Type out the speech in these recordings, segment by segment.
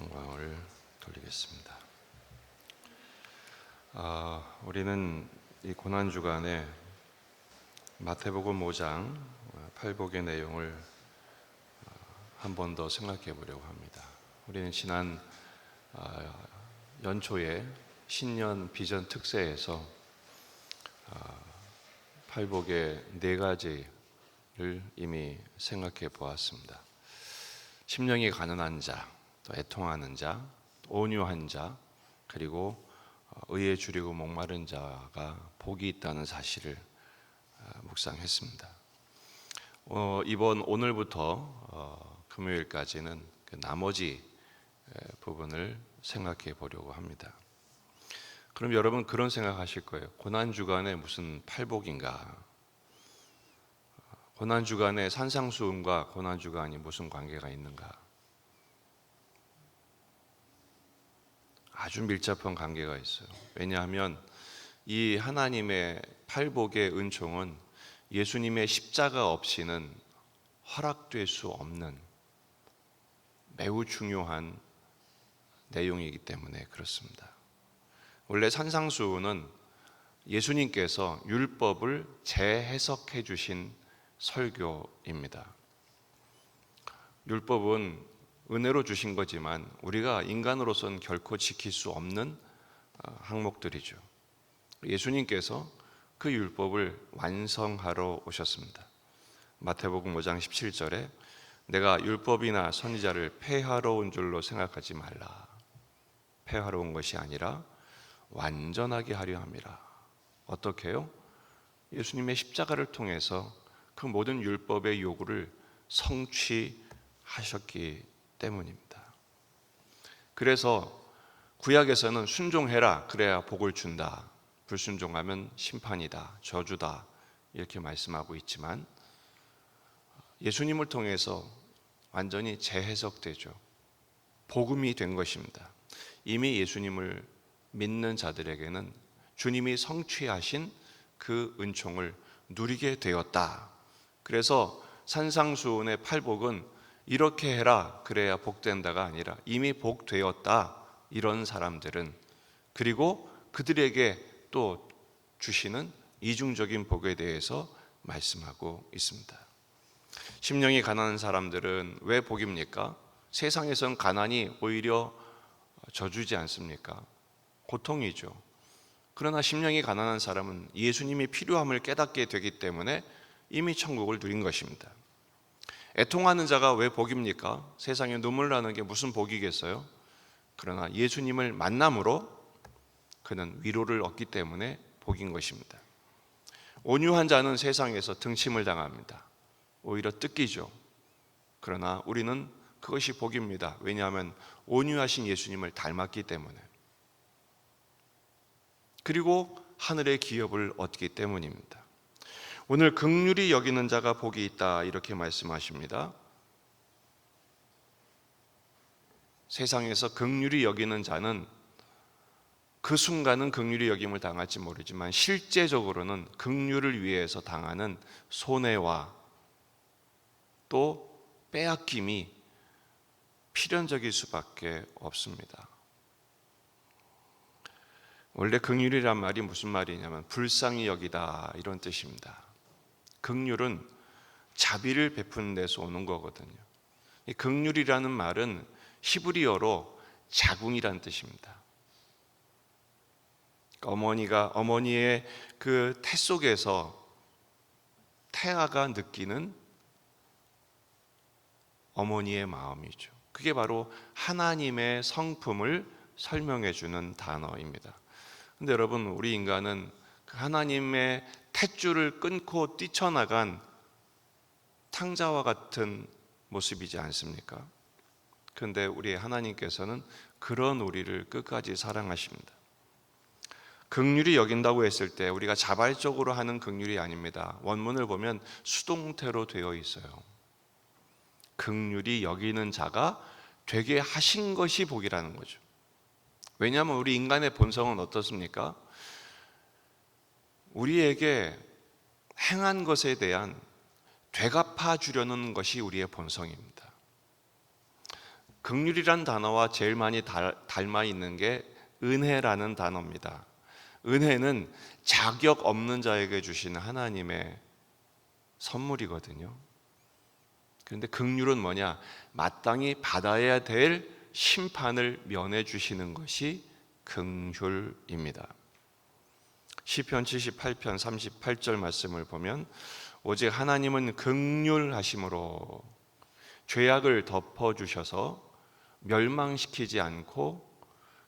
영광을 돌리겠습니다. 우리는 이 고난주간에 마태복음 5장 팔복의 내용을 한 번 더 생각해 보려고 합니다. 우리는 지난 연초에 신년 비전 특세에서 팔복의 네 가지를 이미 생각해 보았습니다. 심령이 가난한 자, 또 애통하는 자, 온유한 자, 그리고 의에 줄이고 목마른 자가 복이 있다는 사실을 묵상했습니다. 오늘부터 금요일까지는 그 나머지 부분을 생각해 보려고 합니다. 그럼 여러분 그런 생각하실 거예요. 고난주간에 무슨 팔복인가? 고난주간에 산상수훈과 고난주간이 무슨 관계가 있는가? 아주 밀접한 관계가 있어요. 왜냐하면 이 하나님의 팔복의 은총은 예수님의 십자가 없이는 허락될 수 없는 매우 중요한 내용이기 때문에 그렇습니다. 원래 산상수훈은 예수님께서 율법을 재해석해 주신 설교입니다. 율법은 은혜로 주신 거지만 우리가 인간으로서는 결코 지킬 수 없는 항목들이죠. 예수님께서 그 율법을 완성하러 오셨습니다. 마태복음 5장 17절에 내가 율법이나 선지자를 폐하러 온 줄로 생각하지 말라. 폐하러 온 것이 아니라 완전하게 하려 함이라. 어떻게 해요? 예수님의 십자가를 통해서 그 모든 율법의 요구를 성취하셨기 때문입니다. 그래서 구약에서는 순종해라 그래야 복을 준다, 불순종하면 심판이다, 저주다 이렇게 말씀하고 있지만 예수님을 통해서 완전히 재해석되죠. 복음이 된 것입니다. 이미 예수님을 믿는 자들에게는 주님이 성취하신 그 은총을 누리게 되었다. 그래서 산상수훈의 팔복은 이렇게 해라 그래야 복된다가 아니라 이미 복되었다, 이런 사람들은, 그리고 그들에게 또 주시는 이중적인 복에 대해서 말씀하고 있습니다. 심령이 가난한 사람들은 왜 복입니까? 세상에선 가난이 오히려 저주지 않습니까? 고통이죠. 그러나 심령이 가난한 사람은 예수님이 필요함을 깨닫게 되기 때문에 이미 천국을 누린 것입니다. 애통하는 자가 왜 복입니까? 세상에 눈물 나는 게 무슨 복이겠어요? 그러나 예수님을 만남으로 그는 위로를 얻기 때문에 복인 것입니다. 온유한 자는 세상에서 등침을 당합니다. 오히려 뜯기죠. 그러나 우리는 그것이 복입니다. 왜냐하면 온유하신 예수님을 닮았기 때문에, 그리고 하늘의 기업을 얻기 때문입니다. 오늘 긍휼히 여기는 자가 복이 있다 이렇게 말씀하십니다. 세상에서 긍휼히 여기는 자는 그 순간은 긍휼히 여김을 당할지 모르지만 실제적으로는 긍휼을 위해서 당하는 손해와 또 빼앗김이 필연적일 수밖에 없습니다. 원래 긍휼이란 말이 무슨 말이냐면 불쌍히 여기다 이런 뜻입니다. 긍휼은 자비를 베푸는 데서 오는 거거든요. 이 긍휼이라는 말은 히브리어로 자궁이란 뜻입니다. 어머니의 그 태 속에서 태아가 느끼는 어머니의 마음이죠. 그게 바로 하나님의 성품을 설명해 주는 단어입니다. 근데 여러분, 우리 인간은 그 하나님의 탯줄을 끊고 뛰쳐나간 탕자와 같은 모습이지 않습니까? 그런데 우리 하나님께서는 그런 우리를 끝까지 사랑하십니다. 긍휼히 여긴다고 했을 때 우리가 자발적으로 하는 긍휼이 아닙니다. 원문을 보면 수동태로 되어 있어요. 긍휼히 여기는 자가 되게 하신 것이 복이라는 거죠. 왜냐하면 우리 인간의 본성은 어떻습니까? 우리에게 행한 것에 대한 되갚아 주려는 것이 우리의 본성입니다. 긍휼이란 단어와 제일 많이 닮아 있는 게 은혜라는 단어입니다. 은혜는 자격 없는 자에게 주시는 하나님의 선물이거든요. 그런데 긍휼은 뭐냐? 마땅히 받아야 될 심판을 면해 주시는 것이 긍휼입니다. 시편 78편 38절 말씀을 보면 오직 하나님은 긍휼하심으로 죄악을 덮어 주셔서 멸망시키지 않고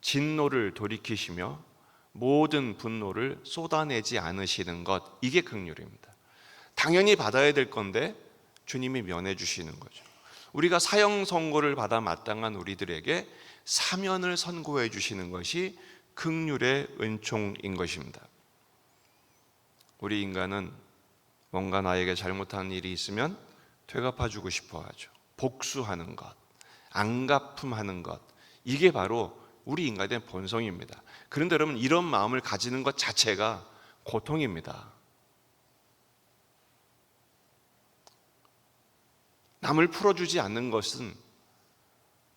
진노를 돌이키시며 모든 분노를 쏟아내지 않으시는 것, 이게 긍휼입니다. 당연히 받아야 될 건데 주님이 면해 주시는 거죠. 우리가 사형 선고를 받아 마땅한 우리들에게 사면을 선고해 주시는 것이 긍휼의 은총인 것입니다. 우리 인간은 뭔가 나에게 잘못한 일이 있으면 되갚아 주고 싶어 하죠. 복수하는 것, 안갚음하는 것, 이게 바로 우리 인간의 본성입니다. 그런데 여러분, 이런 마음을 가지는 것 자체가 고통입니다. 남을 풀어주지 않는 것은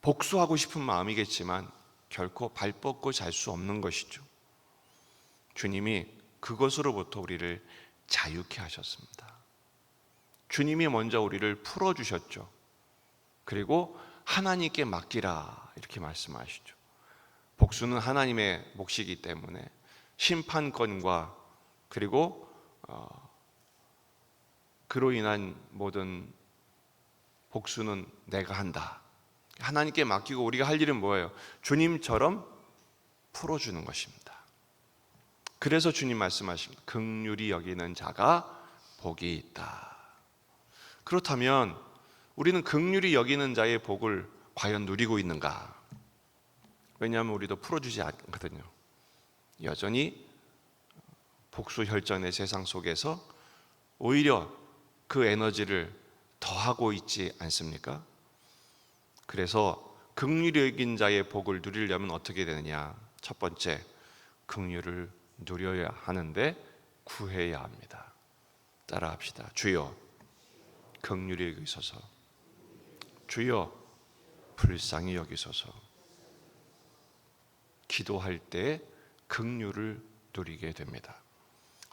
복수하고 싶은 마음이겠지만 결코 발 뻗고 잘 수 없는 것이죠. 주님이 그것으로부터 우리를 자유케 하셨습니다. 주님이 먼저 우리를 풀어주셨죠. 그리고 하나님께 맡기라, 이렇게 말씀하시죠. 복수는 하나님의 몫이기 때문에 심판권과 그리고 그로 인한 모든 복수는 내가 한다. 하나님께 맡기고 우리가 할 일은 뭐예요? 주님처럼 풀어주는 것입니다. 그래서 주님 말씀하십니다. 긍휼히 여기는 자가 복이 있다. 그렇다면 우리는 긍휼히 여기는 자의 복을 과연 누리고 있는가? 왜냐하면 우리도 풀어주지 않거든요. 여전히 복수혈전의 세상 속에서 오히려 그 에너지를 더하고 있지 않습니까? 그래서 긍휼히 여긴 자의 복을 누리려면 어떻게 되느냐? 첫 번째, 긍휼을 누려야 하는데 구해야 합니다. 따라합시다. 주여, 긍휼히 여기소서. 주여, 불쌍히 여기소서. 기도할 때 긍휼을 누리게 됩니다.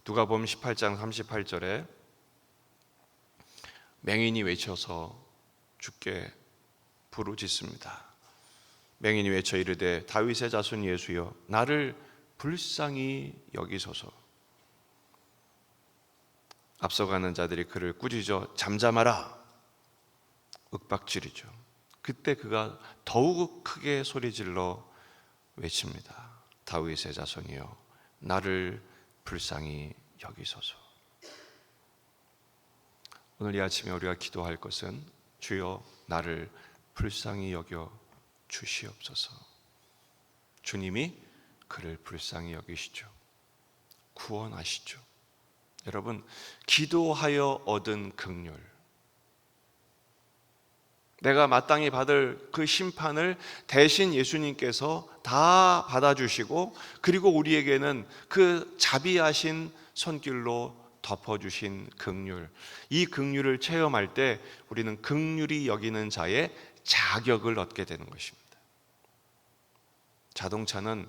누가복음 18장 38절에 맹인이 외쳐서 주께 부르짖습니다. 맹인이 외쳐 이르되 다윗의 자손 예수여, 나를 불쌍히 여기소서. 앞서가는 자들이 그를 꾸짖어 잠잠하라 윽박지르죠. 그때 그가 더욱 크게 소리질러 외칩니다. 다윗의 자손이여, 나를 불쌍히 여기소서. 오늘 이 아침에 우리가 기도할 것은 주여, 나를 불쌍히 여겨 주시옵소서. 주님이 그를 불쌍히 여기시죠. 구원하시죠. 여러분, 기도하여 얻은 긍휼, 내가 마땅히 받을 그 심판을 대신 예수님께서 다 받아주시고, 그리고 우리에게는 그 자비하신 손길로 덮어주신 긍휼, 이 긍휼을 체험할 때 우리는 긍휼히 여기는 자의 자격을 얻게 되는 것입니다. 자동차는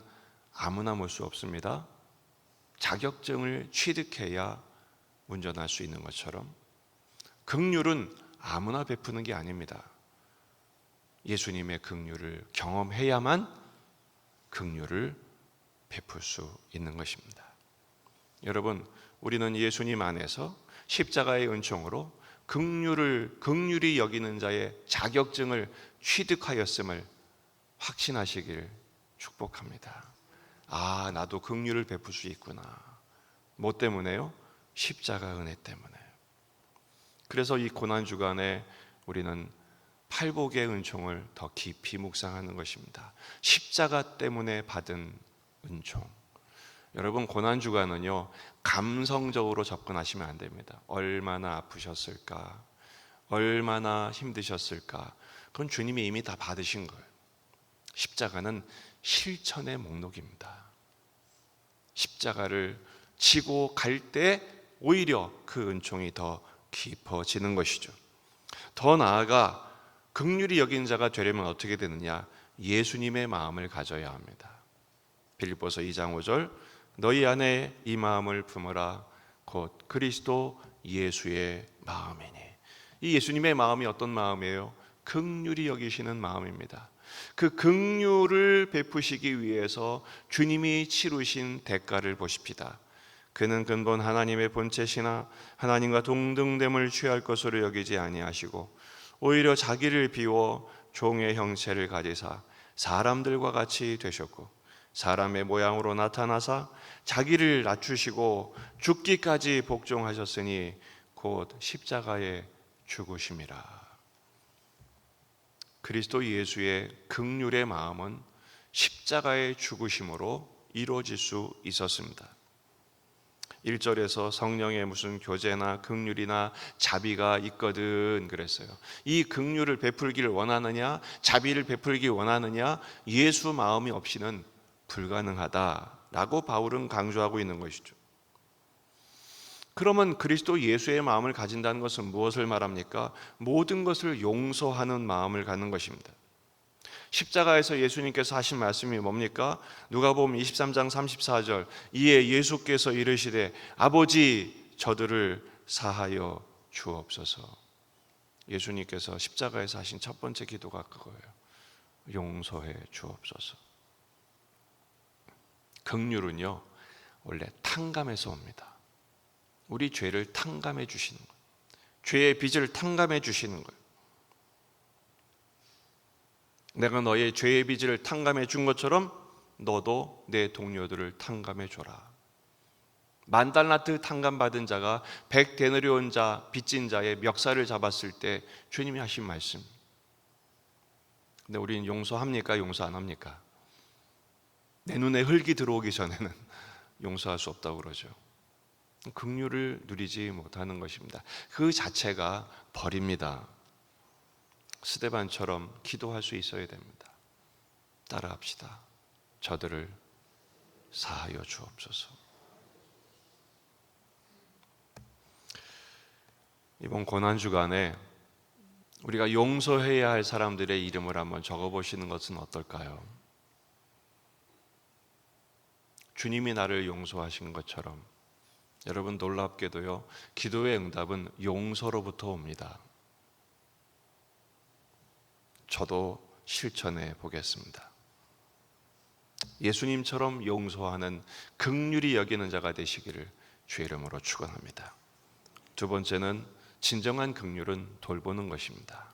아무나 몰 수 없습니다. 자격증을 취득해야 운전할 수 있는 것처럼 긍휼은 아무나 베푸는 게 아닙니다. 예수님의 긍휼을 경험해야만 긍휼을 베풀 수 있는 것입니다. 여러분, 우리는 예수님 안에서 십자가의 은총으로 긍휼히 여기는 자의 자격증을 취득하였음을 확신하시길 축복합니다. 아, 나도 긍휼을 베풀 수 있구나. 뭐 때문에요? 십자가 은혜 때문에. 그래서 이 고난 주간에 우리는 팔복의 은총을 더 깊이 묵상하는 것입니다. 십자가 때문에 받은 은총. 여러분, 고난 주간은요, 감성적으로 접근하시면 안 됩니다. 얼마나 아프셨을까, 얼마나 힘드셨을까, 그건 주님이 이미 다 받으신 거예요. 십자가는 실천의 목록입니다. 십자가를 지고 갈 때 오히려 그 은총이 더 깊어지는 것이죠. 더 나아가 긍휼히 여긴 자가 되려면 어떻게 되느냐? 예수님의 마음을 가져야 합니다. 빌립보서 2장 5절, 너희 안에 이 마음을 품으라 곧 그리스도 예수의 마음이니. 이 예수님의 마음이 어떤 마음이에요? 긍휼히 여기시는 마음입니다. 그 긍휼을 베푸시기 위해서 주님이 치르신 대가를 보십시다. 그는 근본 하나님의 본체시나 하나님과 동등됨을 취할 것으로 여기지 아니하시고 오히려 자기를 비워 종의 형체를 가지사 사람들과 같이 되셨고 사람의 모양으로 나타나사 자기를 낮추시고 죽기까지 복종하셨으니 곧 십자가에 죽으심이라. 그리스도 예수의 긍휼의 마음은 십자가의 죽으심으로 이루어질 수 있었습니다. 1절에서 성령의 무슨 교제나 긍휼이나 자비가 있거든 그랬어요. 이 긍휼을 베풀기를 원하느냐, 자비를 베풀기 원하느냐, 예수 마음이 없이는 불가능하다라고 바울은 강조하고 있는 것이죠. 그러면 그리스도 예수의 마음을 가진다는 것은 무엇을 말합니까? 모든 것을 용서하는 마음을 갖는 것입니다. 십자가에서 예수님께서 하신 말씀이 뭡니까? 누가복음 23장 34절, 이에 예수께서 이르시되 아버지 저들을 사하여 주옵소서. 예수님께서 십자가에서 하신 첫 번째 기도가 그거예요. 용서해 주옵소서. 긍휼은요 원래 탕감에서 옵니다. 우리 죄를 탕감해 주시는 거예요. 죄의 빚을 탕감해 주시는 거예요. 내가 너의 죄의 빚을 탕감해 준 것처럼 너도 내 동료들을 탕감해 줘라. 만달라트 탕감받은 자가 100데나리온 자 빚진 자의 멱살을 잡았을 때 주님이 하신 말씀. 근데 우리는 용서합니까? 용서 안 합니까? 내 눈에 흙이 들어오기 전에는 용서할 수 없다고 그러죠. 긍휼을 누리지 못하는 것입니다. 그 자체가 벌입니다. 스데반처럼 기도할 수 있어야 됩니다. 따라합시다. 저들을 사하여 주옵소서. 이번 고난주간에 우리가 용서해야 할 사람들의 이름을 한번 적어보시는 것은 어떨까요? 주님이 나를 용서하신 것처럼 여러분 놀랍게도요, 기도의 응답은 용서로부터 옵니다. 저도 실천해 보겠습니다. 예수님처럼 용서하는 긍휼히 여기는 자가 되시기를 주의 이름으로 축원합니다. 두 번째는 진정한 긍휼은 돌보는 것입니다.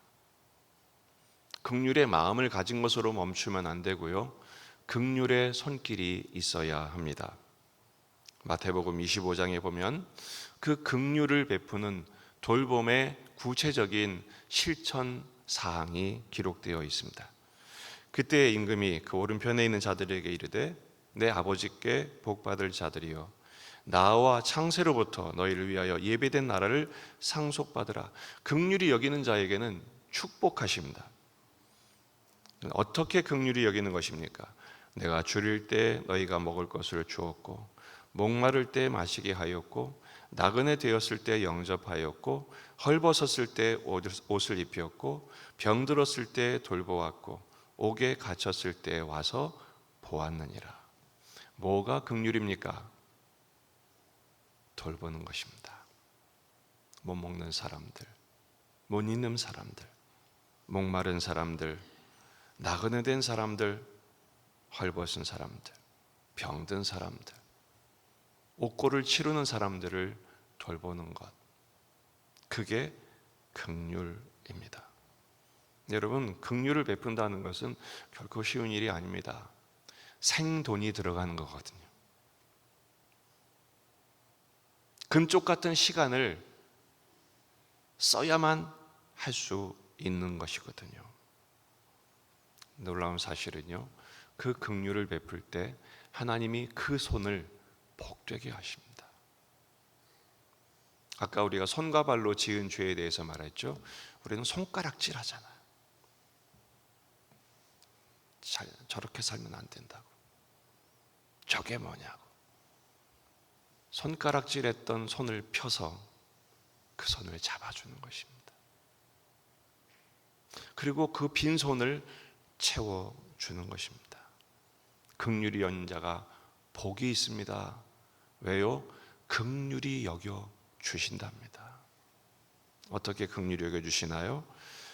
긍휼의 마음을 가진 것으로 멈추면 안 되고요, 긍휼의 손길이 있어야 합니다. 마태복음 25장에 보면 그 긍휼을 베푸는 돌봄의 구체적인 실천 사항이 기록되어 있습니다. 그때 임금이 그 오른편에 있는 자들에게 이르되 내 아버지께 복받을 자들이여 나와 창세로부터 너희를 위하여 예배된 나라를 상속받으라. 긍휼히 여기는 자에게는 축복하십니다. 어떻게 긍휼히 여기는 것입니까? 내가 줄일 때 너희가 먹을 것을 주었고 목마를 때 마시게 하였고 나그네 되었을 때 영접하였고 헐벗었을 때 옷을 입혔고 병들었을 때 돌보았고 옥에 갇혔을 때 와서 보았느니라. 뭐가 긍휼입니까? 돌보는 것입니다. 못 먹는 사람들, 못 입는 사람들, 목마른 사람들, 나그네 된 사람들, 헐벗은 사람들, 병든 사람들, 옥고를 치르는 사람들을 돌보는 것, 그게 긍휼입니다. 여러분, 긍휼을 베푼다는 것은 결코 쉬운 일이 아닙니다. 생돈이 들어가는 거거든요. 금쪽 같은 시간을 써야만 할 수 있는 것이거든요. 놀라운 사실은요, 그 긍휼을 베풀 때 하나님이 그 손을 복되게 하십니다. 아까 우리가 손과 발로 지은 죄에 대해서 말했죠. 우리는 손가락질 하잖아요. 저렇게 살면 안 된다고. 저게 뭐냐고. 손가락질했던 손을 펴서 그 손을 잡아주는 것입니다. 그리고 그 빈손을 채워주는 것입니다. 긍휼히 여긴 자가 복이 있습니다. 왜요? 긍휼히 여겨 주신답니다. 어떻게 긍휼히 여겨 주시나요?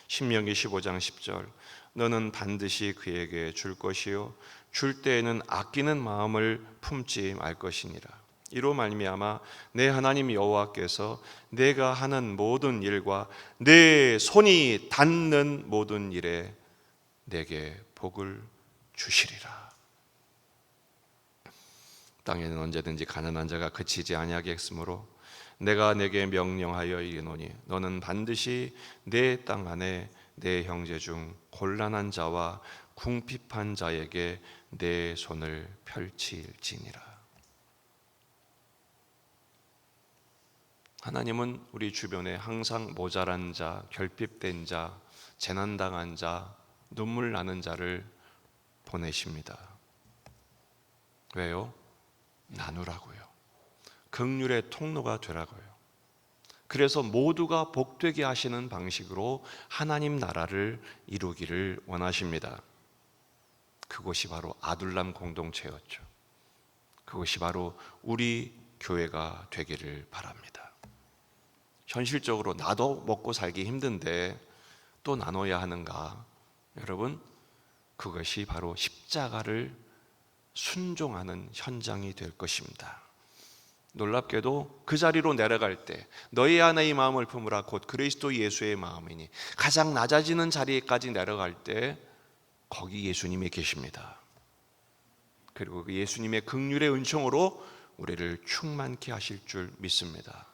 신명기 15장 10절, 너는 반드시 그에게 줄 것이요 줄 때에는 아끼는 마음을 품지 말 것이니라. 이로 말미암아 내 하나님 여호와께서 내가 하는 모든 일과 내 손이 닿는 모든 일에 내게 복을 주시리라. 땅에는 언제든지 가난한 자가 그치지 아니하겠으므로 내가 내게 명령하여 이르노니 너는 반드시 내 땅 안에 내 형제 중 곤란한 자와 궁핍한 자에게 내 손을 펼칠지니라. 하나님은 우리 주변에 항상 모자란 자, 결핍된 자, 재난당한 자, 눈물 나는 자를 보내십니다. 왜요? 나누라고요. 긍휼의 통로가 되라고요. 그래서 모두가 복되게 하시는 방식으로 하나님 나라를 이루기를 원하십니다. 그것이 바로 아둘람 공동체였죠. 그것이 바로 우리 교회가 되기를 바랍니다. 현실적으로 나도 먹고 살기 힘든데 또 나눠야 하는가? 여러분, 그것이 바로 십자가를 순종하는 현장이 될 것입니다. 놀랍게도 그 자리로 내려갈 때 너희 안에 이 마음을 품으라 곧 그리스도 예수의 마음이니 가장 낮아지는 자리까지 내려갈 때 거기 예수님이 계십니다. 그리고 그 예수님의 긍휼의 은총으로 우리를 충만케 하실 줄 믿습니다.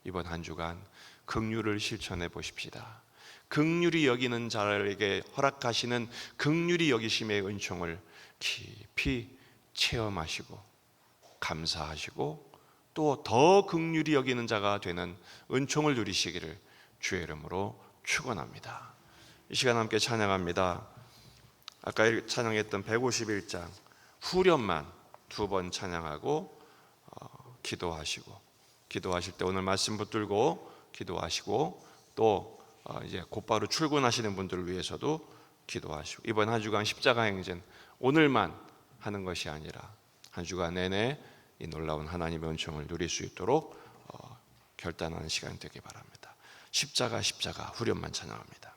이번 한 주간 긍휼을 실천해 보십시다. 긍휼히 여기는 자에게 허락하시는 긍휼히 여기심의 은총을 깊이 체험하시고 감사하시고 또 더 긍휼히 여기는 자가 되는 은총을 누리시기를 주의 이름으로 축원합니다. 이 시간 함께 찬양합니다. 아까 찬양했던 151장 후렴만 2번 찬양하고 기도하시고, 기도하실 때 오늘 말씀 붙들고 기도하시고 또 이제 곧바로 출근하시는 분들을 위해서도 기도하시고, 이번 한 주간 십자가 행진 오늘만 하는 것이 아니라 한 주간 내내 이 놀라운 하나님의 은총을 누릴 수 있도록 결단하는 시간이 되기 바랍니다. 십자가 후렴만 찬양합니다.